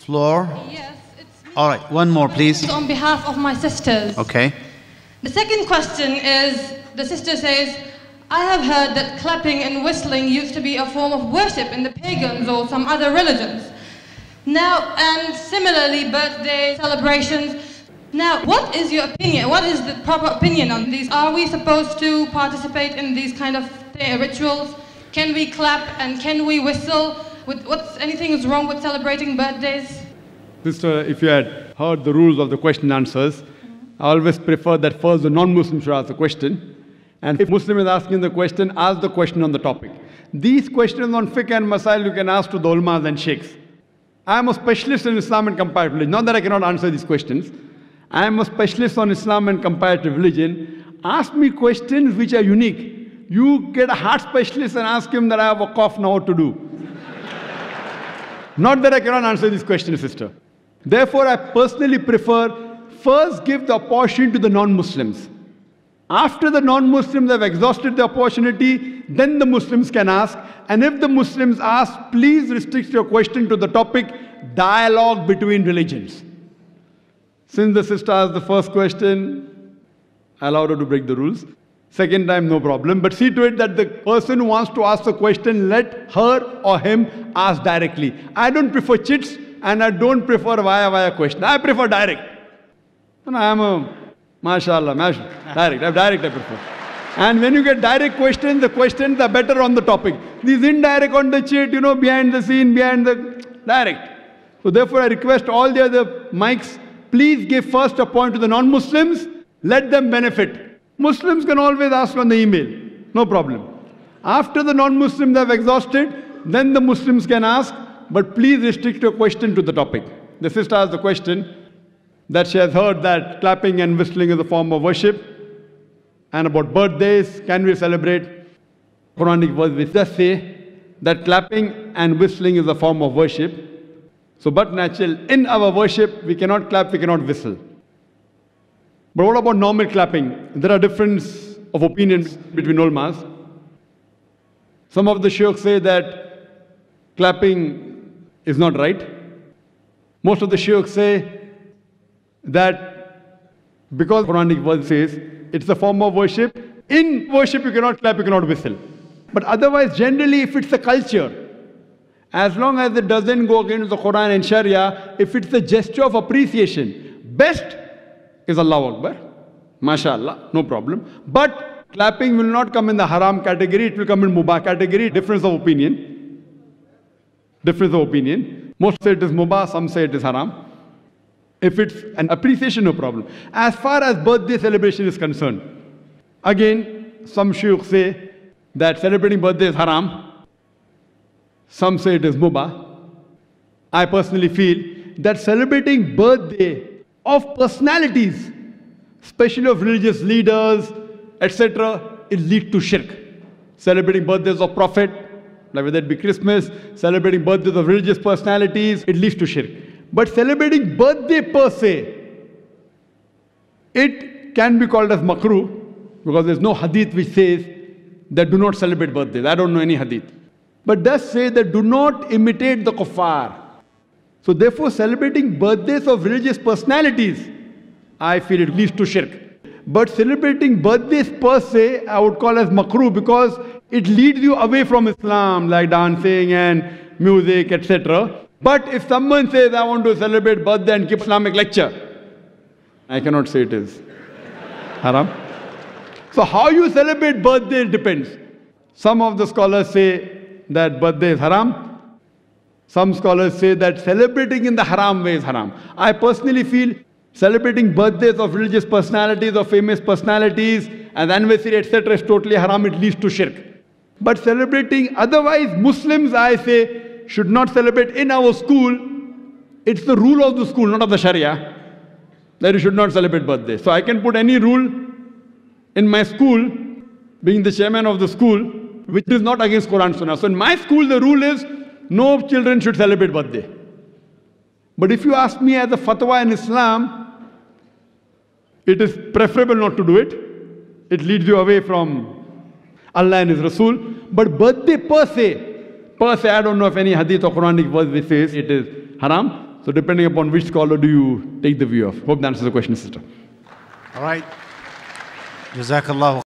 floor? Yes, it's me. All right, one more, please. On behalf of my sisters. Okay. The second question is, the sister says, I have heard that clapping and whistling used to be a form of worship in the pagans or some other religions. Now, and similarly, birthday celebrations. Now, what is your opinion? What is the proper opinion on these? Are we supposed to participate in these kind of rituals? Can we clap and can we whistle? Anything is wrong with celebrating birthdays? Sister, if you had heard the rules of the question and answers, I always prefer that first the non-Muslim should ask the question. And if Muslim is asking the question, ask the question on the topic. These questions on fiqh and masail you can ask to the ulmas and sheikhs. I am a specialist in Islam and comparative religion. Not that I cannot answer these questions. I am a specialist on Islam and comparative religion. Ask me questions which are unique. You get a heart specialist and ask him that I have a cough, now what to do. Not that I cannot answer these questions, sister. Therefore, I personally prefer first give the opportunity to the non-Muslims. After the non-Muslims have exhausted the opportunity, then the Muslims can ask. And if the Muslims ask, please restrict your question to the topic, dialogue between religions. Since the sister asked the first question, I allowed her to break the rules. Second time, no problem. But see to it that the person who wants to ask the question, let her or him ask directly. I don't prefer chits and I don't prefer via question. I prefer direct. And I am a, mashallah, direct I prefer. And when you get direct questions, the questions are better on the topic. These indirect on the chit, behind the scene, behind the direct. So therefore I request all the other mics, please give first a point to the non-Muslims, let them benefit. Muslims can always ask on the email, no problem. After the non-Muslims have exhausted, then the Muslims can ask, but please restrict your question to the topic. The sister asked the question that she has heard that clapping and whistling is a form of worship, and about birthdays, can we celebrate? Quranic verse which does say that clapping and whistling is a form of worship. So, but natural, in our worship, we cannot clap, we cannot whistle. But what about normal clapping? There are differences of opinions between ulmas. Some of the sheikhs say that clapping is not right. Most of the sheikhs say that because Quranic verse says it's a form of worship, in worship you cannot clap, you cannot whistle. But otherwise, generally, if it's a culture, as long as it doesn't go against the Quran and Sharia, if it's a gesture of appreciation, best is Allahu Akbar, mashallah, no problem. But clapping will not come in the haram category, it will come in mubah category, difference of opinion. Difference of opinion. Most say it is mubah, some say it is haram. If it's an appreciation, no problem. As far as birthday celebration is concerned, again, some shuyukh say that celebrating birthday is haram. Some say it is mubah. I personally feel that celebrating birthday of personalities, especially of religious leaders, etc., it leads to shirk. Celebrating birthdays of Prophet, like whether it be Christmas, celebrating birthdays of religious personalities, it leads to shirk. But celebrating birthday per se, it can be called as makruh, because there's no hadith which says that do not celebrate birthdays. I don't know any hadith. But does say that do not imitate the kuffar. So therefore, celebrating birthdays of religious personalities, I feel it leads to shirk. But celebrating birthdays per se, I would call as makruh, because it leads you away from Islam, like dancing and music, etc. But if someone says, I want to celebrate birthday and give Islamic lecture, I cannot say it is haram. So how you celebrate birthday depends. Some of the scholars say that birthday is haram. Some scholars say that celebrating in the haram way is haram. I personally feel celebrating birthdays of religious personalities or famous personalities and anniversary, etc. is totally haram. It leads to shirk. But celebrating otherwise, Muslims, I say, should not celebrate in our school. It's the rule of the school, not of the Sharia, that you should not celebrate birthday. So I can put any rule in my school, being the chairman of the school, which is not against Quran Sunnah. So in my school, the rule is no children should celebrate birthday. But if you ask me as a fatwa in Islam, it is preferable not to do it. It leads you away from Allah and His Rasul. But birthday per se, I don't know if any hadith or Quranic verse which says it is haram. So depending upon which scholar do you take the view of. Hope that answers the question, sister. All right. Jazakallah.